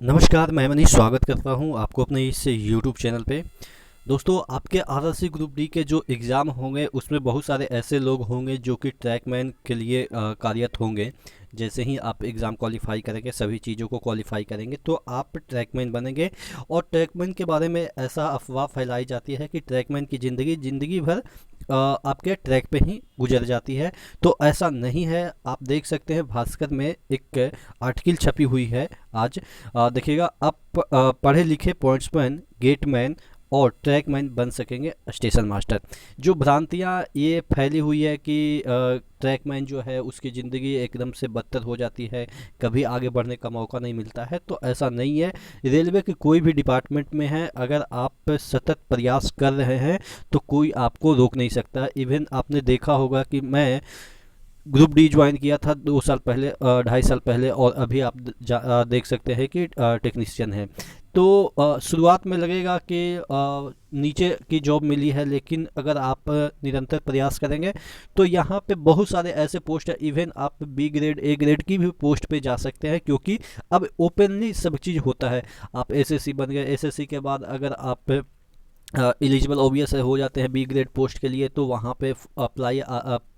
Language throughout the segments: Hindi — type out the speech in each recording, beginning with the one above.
नमस्कार, मैं मनीष स्वागत करता हूं आपको अपने इस यूट्यूब चैनल पे। दोस्तों, आपके आरआरसी ग्रुप डी के जो एग्ज़ाम होंगे उसमें बहुत सारे ऐसे लोग होंगे जो कि ट्रैकमैन के लिए कार्यरत होंगे। जैसे ही आप एग्ज़ाम क्वालिफाई करेंगे, सभी चीज़ों को क्वालिफाई करेंगे तो आप ट्रैकमैन बनेंगे। और ट्रैकमैन के बारे में ऐसा अफवाह फैलाई जाती है कि ट्रैकमैन की ज़िंदगी भर आपके ट्रैक पे ही गुजर जाती है। तो ऐसा नहीं है। आप देख सकते हैं भास्कर में एक आर्टिकल छपी हुई है आज। देखिएगा, आप पढ़े लिखे पॉइंट्समैन, गेटमैन और ट्रैकमैन बन सकेंगे स्टेशन मास्टर। जो भ्रांतियाँ ये फैली हुई है कि ट्रैकमैन जो है उसकी ज़िंदगी एकदम से बदतर हो जाती है, कभी आगे बढ़ने का मौका नहीं मिलता है, तो ऐसा नहीं है। रेलवे के कोई भी डिपार्टमेंट में है, अगर आप सतत प्रयास कर रहे हैं तो कोई आपको रोक नहीं सकता। इवन आपने देखा होगा कि मैं ग्रुप डी ज्वाइन किया था 2 साल पहले, 2.5 साल पहले, और अभी आप देख सकते हैं कि टेक्नीशियन है। तो शुरुआत में लगेगा कि नीचे की जॉब मिली है, लेकिन अगर आप निरंतर प्रयास करेंगे तो यहाँ पे बहुत सारे ऐसे पोस्ट है। इवन आप बी ग्रेड, ए ग्रेड की भी पोस्ट पे जा सकते हैं, क्योंकि अब ओपनली सब चीज़ होता है। आप एसएससी बन गए, एसएससी के बाद अगर आप एलिजिबल ओबीएस हो जाते हैं बी ग्रेड पोस्ट के लिए, तो वहाँ पे अप्लाई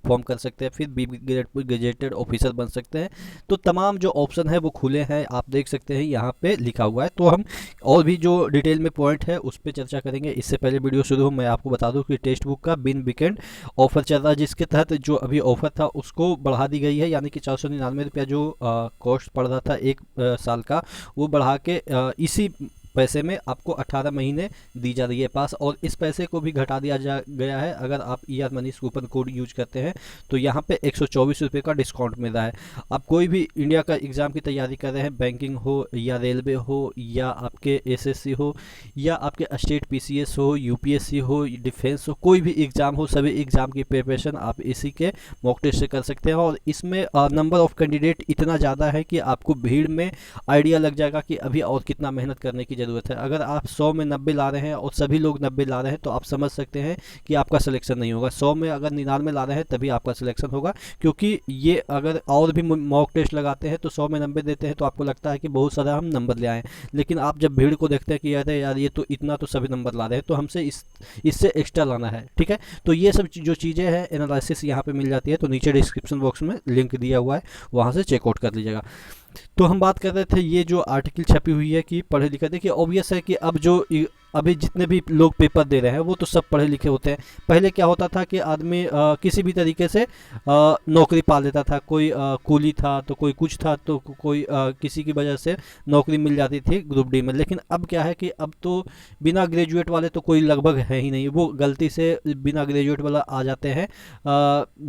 फॉर्म कर सकते हैं, फिर बी ग्रेड पर गेजेटेड ऑफिसर बन सकते हैं। तो तमाम जो ऑप्शन है वो खुले हैं, आप देख सकते हैं यहाँ पे लिखा हुआ है। तो हम और भी जो डिटेल में पॉइंट है उस पर चर्चा करेंगे। इससे पहले वीडियो शुरू हो, मैं आपको बता दूं कि टेक्स्ट बुक का बिन वीकेंड ऑफर चल रहा है, जिसके तहत जो अभी ऑफर था उसको बढ़ा दी गई है। यानी कि 499 रुपया जो कॉस्ट पड़ रहा था एक साल का, वो बढ़ा के इसी पैसे में आपको 18 महीने दी जा रही है पास। और इस पैसे को भी घटा दिया गया है। अगर आप ER Manish coupon code use करते हैं तो यहाँ पे 124 रुपये का डिस्काउंट मिल रहा है। आप कोई भी इंडिया का एग्ज़ाम की तैयारी कर रहे हैं, बैंकिंग हो या रेलवे हो या आपके SSC हो या आपके स्टेट PCS हो, UPSC हो, डिफेंस हो, कोई भी एग्ज़ाम हो, सभी एग्ज़ाम की प्रिपरेशन आप इसी के मॉक टेस्ट से कर सकते हैं। और इसमें नंबर ऑफ़ कैंडिडेट इतना ज़्यादा है कि आपको भीड़ में आइडिया लग जाएगा कि अभी और कितना मेहनत करने की ज़रूरत है। अगर आप 100 में 90 ला रहे हैं और सभी लोग 90 ला रहे हैं तो आप समझ सकते हैं कि आपका सिलेक्शन नहीं होगा। 100 में अगर 99 ला रहे हैं तभी आपका सिलेक्शन होगा, क्योंकि ये अगर और भी मॉक टेस्ट लगाते हैं तो 100 में 90 देते हैं तो आपको लगता है कि बहुत सारा हम नंबर ले आए हैं। लेकिन आप जब भीड़ को देखते हैं कि अरे यार ये तो इतना तो सभी नंबर ला रहे हैं, तो हमसे इससे एक्स्ट्रा लाना है। ठीक है, तो ये सब जो चीज़ें हैं एनालिसिस यहाँ पे मिल जाती है। तो नीचे डिस्क्रिप्शन बॉक्स में लिंक दिया हुआ है, वहाँ से चेकआउट कर लीजिएगा। तो हम बात कर रहे थे ये जो आर्टिकल छपी हुई है कि पढ़े लिखे, देखिए ऑब्वियस है कि अब जो अभी जितने भी लोग पेपर दे रहे हैं वो तो सब पढ़े लिखे होते हैं। पहले क्या होता था कि आदमी किसी भी तरीके से नौकरी पा लेता था। कोई कूली था तो कोई कुछ था, तो कोई किसी की वजह से नौकरी मिल जाती थी ग्रुप डी में। लेकिन अब क्या है कि अब तो बिना ग्रेजुएट वाले तो कोई लगभग है ही नहीं। वो गलती से बिना ग्रेजुएट वाला आ जाते हैं।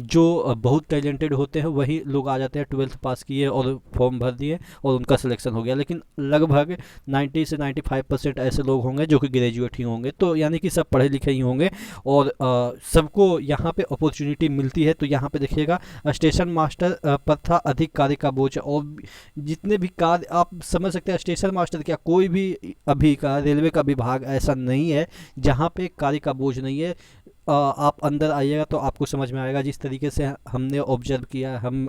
जो बहुत टैलेंटेड होते हैं वही लोग आ जाते हैं, 12th पास किए और फॉर्म भर दिए और उनका सिलेक्शन हो गया। लेकिन लगभग 90 से 95% ऐसे लोग होंगे जो कि ग्रेजुएट ही होंगे। तो यानी कि सब पढ़े लिखे ही होंगे और सबको यहाँ पे अपॉर्चुनिटी मिलती है। तो यहाँ पे देखिएगा, स्टेशन मास्टर पर था अधिक कार्य का बोझ। और जितने भी कार्य आप समझ सकते हैं, स्टेशन मास्टर क्या, कोई भी अभी का रेलवे का विभाग ऐसा नहीं है जहाँ पे कार्य का बोझ नहीं है। आप अंदर आइएगा तो आपको समझ में आएगा। जिस तरीके से हमने ऑब्जर्व किया, हम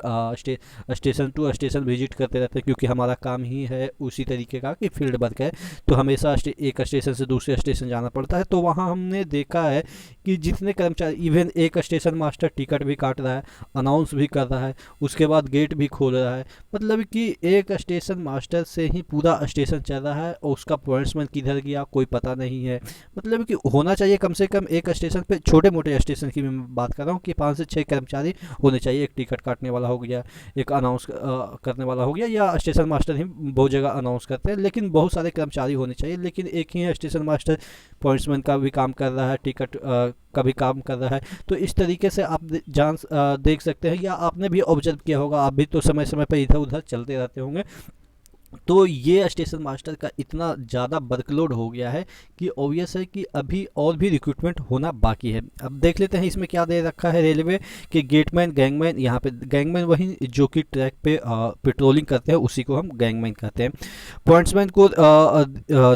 स्टेशन टू स्टेशन विजिट करते रहते हैं, क्योंकि हमारा काम ही है उसी तरीके का कि फील्ड वर्क है। तो हमेशा एक स्टेशन से दूसरे स्टेशन जाना पड़ता है। तो वहाँ हमने देखा है कि जितने कर्मचारी, इवन एक स्टेशन मास्टर टिकट भी काट रहा है, अनाउंस भी कर रहा है, उसके बाद गेट भी खोल रहा है। मतलब कि एक स्टेशन मास्टर से ही पूरा स्टेशन चल रहा है और उसका पॉइंट्समैन किधर गया कोई पता नहीं है। मतलब कि होना चाहिए कम से कम एक स्टेशन पे, छोटे मोटे स्टेशन की मैं बात कर रहा हूँ, कि 5 से 6 कर्मचारी होने चाहिए। एक टिकट काटने वाला हो गया, एक अनाउंस करने वाला हो गया, या स्टेशन मास्टर ही बहुत जगह अनाउंस करते हैं, लेकिन बहुत सारे कर्मचारी होने चाहिए। लेकिन एक ही स्टेशन मास्टर पॉइंट्समैन का भी काम कर रहा है, टिकट का भी काम कर रहा है। तो इस तरीके से आप देख सकते हैं, या आपने भी ऑब्जर्व किया होगा, आप भी तो समय समय पर इधर उधर चलते रहते होंगे। तो ये स्टेशन मास्टर का इतना ज़्यादा वर्कलोड हो गया है कि ऑब्वियस है कि अभी और भी रिक्रूटमेंट होना बाकी है। अब देख लेते हैं इसमें क्या दे रखा है रेलवे के गेटमैन, गैंगमैन। यहाँ पे गैंगमैन वही जो कि ट्रैक पे पेट्रोलिंग करते हैं, उसी को हम गैंगमैन कहते हैं। पॉइंट्समैन को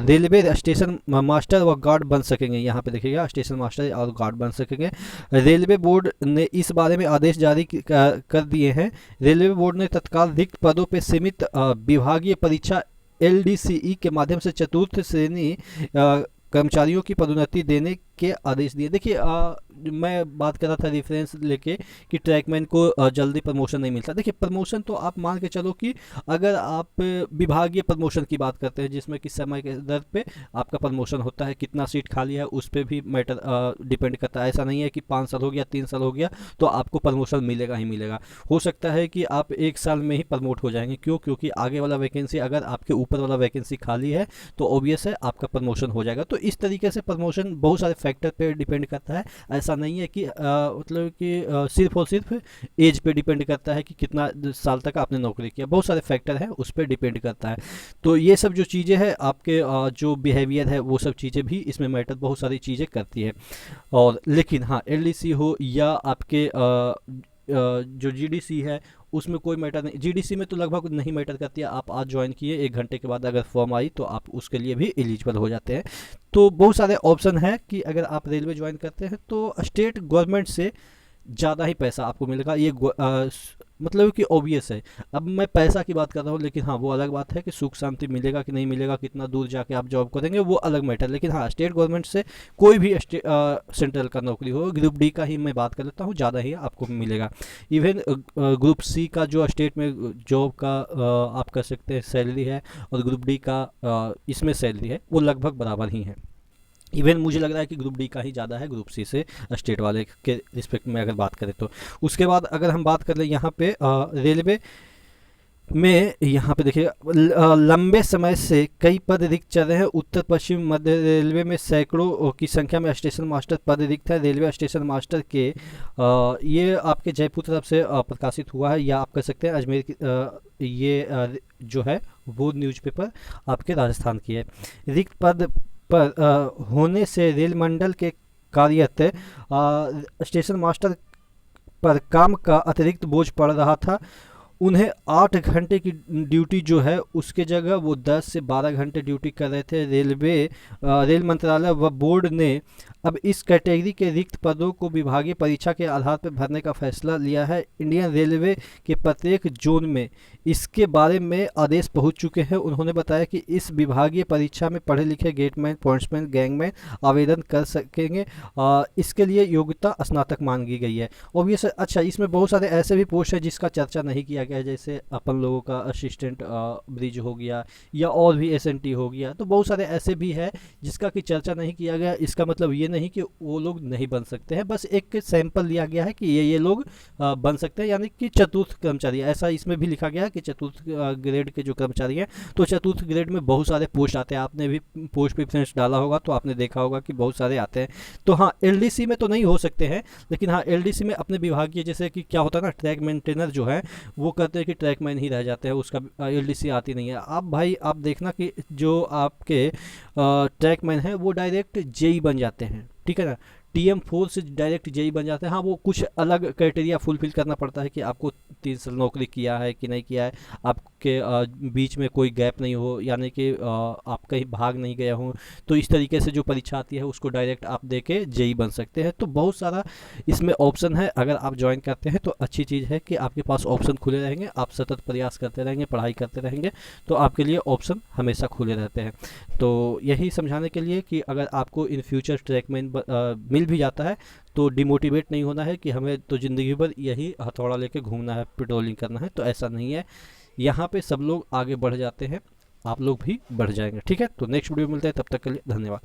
रेलवे स्टेशन मास्टर व गार्ड बन सकेंगे। यहाँ पे देखिएगा, स्टेशन मास्टर और गार्ड बन सकेंगे। रेलवे बोर्ड ने इस बारे में आदेश जारी कर दिए हैं। रेलवे बोर्ड ने तत्काल रिक्त पदों पर सीमित विभागीय परीक्षा एलडीसीई के माध्यम से चतुर्थ श्रेणी कर्मचारियों की पदोन्नति देने के आदेश दिए। देखिए मैं बात कर रहा था रेफरेंस लेके कि ट्रैकमैन को जल्दी प्रमोशन नहीं मिलता। देखिए प्रमोशन तो आप मान के चलो कि अगर आप विभागीय प्रमोशन की बात करते हैं जिसमें कि समय के दर पे आपका प्रमोशन होता है, कितना सीट खाली है उस पर भी मैटर डिपेंड करता है। ऐसा नहीं है कि 5 साल हो गया 3 साल हो गया तो आपको प्रमोशन मिलेगा ही मिलेगा। हो सकता है कि आप 1 साल में ही प्रमोट हो जाएंगे। क्यों? क्योंकि आगे वाला वैकेंसी अगर आपके ऊपर वाला वैकेंसी खाली है तो ऑब्वियस है आपका प्रमोशन हो जाएगा। तो इस तरीके से प्रमोशन बहुत सारे फैक्टर पे डिपेंड करता है। ऐसा नहीं है कि मतलब कि सिर्फ और सिर्फ एज पे डिपेंड करता है कि कितना साल तक आपने नौकरी किया। बहुत सारे फैक्टर हैं उस पर डिपेंड करता है। तो ये सब जो चीज़ें हैं आपके जो बिहेवियर है वो सब चीज़ें भी इसमें मैटर बहुत सारी चीज़ें करती है। और लेकिन हाँ एलडीसी हो या आपके जो जीडीसी है उसमें कोई मैटर नहीं। जीडीसी में तो लगभग नहीं मैटर करती है। आप आज ज्वाइन किए 1 घंटे के बाद अगर फॉर्म आई तो आप उसके लिए भी एलिजिबल हो जाते हैं। तो बहुत सारे ऑप्शन है कि अगर आप रेलवे ज्वाइन करते हैं तो स्टेट गवर्नमेंट से ज़्यादा ही पैसा आपको मिलेगा। ये मतलब कि ऑब्वियस है। अब मैं पैसा की बात कर रहा हूँ लेकिन हाँ वो अलग बात है कि सुख शांति मिलेगा कि नहीं मिलेगा, कितना दूर जाके आप जॉब करेंगे वो अलग मैटर। लेकिन हाँ स्टेट गवर्नमेंट से कोई भी सेंट्रल का नौकरी हो, ग्रुप डी का ही मैं बात कर लेता हूँ, ज़्यादा ही आपको मिलेगा। इवन ग्रुप सी का जो स्टेट में जॉब का आप कर सकते हैं सैलरी है और ग्रुप डी का इसमें सैलरी है वो लगभग बराबर ही है। इवन मुझे लग रहा है कि ग्रुप डी का ही ज़्यादा है ग्रुप सी से स्टेट वाले के रिस्पेक्ट में अगर बात करें तो। उसके बाद अगर हम बात कर लें यहाँ पे रेलवे में, यहाँ पे देखिए लंबे समय से कई पद रिक्त चल रहे हैं। उत्तर पश्चिम मध्य रेलवे में सैकड़ों की संख्या में स्टेशन मास्टर पद रिक्त है। रेलवे स्टेशन मास्टर के ये आपके जयपुर तरफ से प्रकाशित हुआ है या आप कह सकते हैं अजमेर की ये जो है वो न्यूज़पेपर आपके राजस्थान की है। रिक्त पद पर होने से रेल मंडल के कार्यरत स्टेशन मास्टर पर काम का अतिरिक्त बोझ पड़ रहा था। उन्हें 8 घंटे की ड्यूटी जो है उसके जगह वो 10 से 12 घंटे ड्यूटी कर रहे थे। रेल मंत्रालय व बोर्ड ने अब इस कैटेगरी के रिक्त पदों को विभागीय परीक्षा के आधार पर भरने का फैसला लिया है। इंडियन रेलवे के प्रत्येक जोन में इसके बारे में आदेश पहुंच चुके हैं। उन्होंने बताया कि इस विभागीय परीक्षा में पढ़े लिखे गेटमैन, पॉइंट्समैन, गैंगमैन आवेदन कर सकेंगे। इसके लिए योग्यता स्नातक मांगी गई है। ऑब्वियस अच्छा इसमें बहुत सारे ऐसे भी पोस्ट है जिसका चर्चा नहीं किया गया है, जैसे अपन लोगों का असिस्टेंट ब्रिज हो गया या और भी एसएनटी हो गया। तो बहुत सारे ऐसे भी है जिसका कि चर्चा नहीं किया गया। इसका मतलब ये नहीं कि वो लोग नहीं बन सकते हैं, बस एक सैंपल लिया गया है कि ये लोग बन सकते हैं, यानी कि चतुर्थ कर्मचारी। ऐसा इसमें भी लिखा गया है कि चतुर्थ ग्रेड के जो कर्मचारी हैं। तो चतुर्थ ग्रेड में बहुत सारे पोस्ट आते हैं। आपने भी पोस्ट प्रेफरेंस डाला होगा तो आपने देखा होगा कि बहुत सारे आते हैं। तो हाँ एलडीसी में तो नहीं हो सकते हैं, लेकिन हाँ एलडीसी में अपने विभागीय जैसे कि क्या होता है ना, ट्रैक मेंटेनर जो है वो कहते हैं कि ट्रैकमैन ही रह जाते हैं, उसका एलडीसी आती नहीं है। आप भाई आप देखना कि जो आपके ट्रैकमैन है वो डायरेक्ट जेई बन जाते हैं, ठीक है ना। TM4 से डायरेक्ट जेई बन जाते हैं। हाँ वो कुछ अलग क्राइटेरिया फुलफिल करना पड़ता है कि आपको 3 साल नौकरी किया है कि नहीं किया है, आपके बीच में कोई गैप नहीं हो, यानी कि आप कहीं भाग नहीं गया हो। तो इस तरीके से जो परीक्षा आती है उसको डायरेक्ट आप दे के जेई बन सकते हैं। तो बहुत सारा इसमें ऑप्शन है। अगर आप ज्वाइन करते हैं तो अच्छी चीज़ है कि आपके पास ऑप्शन खुले रहेंगे, आप सतत प्रयास करते रहेंगे, पढ़ाई करते रहेंगे तो आपके लिए ऑप्शन हमेशा खुले रहते हैं। तो यही समझाने के लिए कि अगर आपको इन फ्यूचर ट्रैकमैन मिल भी जाता है तो डिमोटिवेट नहीं होना है कि हमें तो ज़िंदगी भर यही हथौड़ा लेके घूमना है, पेट्रोलिंग करना है। तो ऐसा नहीं है, यहाँ पे सब लोग आगे बढ़ जाते हैं, आप लोग भी बढ़ जाएंगे। ठीक है, तो नेक्स्ट वीडियो मिलते हैं, तब तक के लिए धन्यवाद।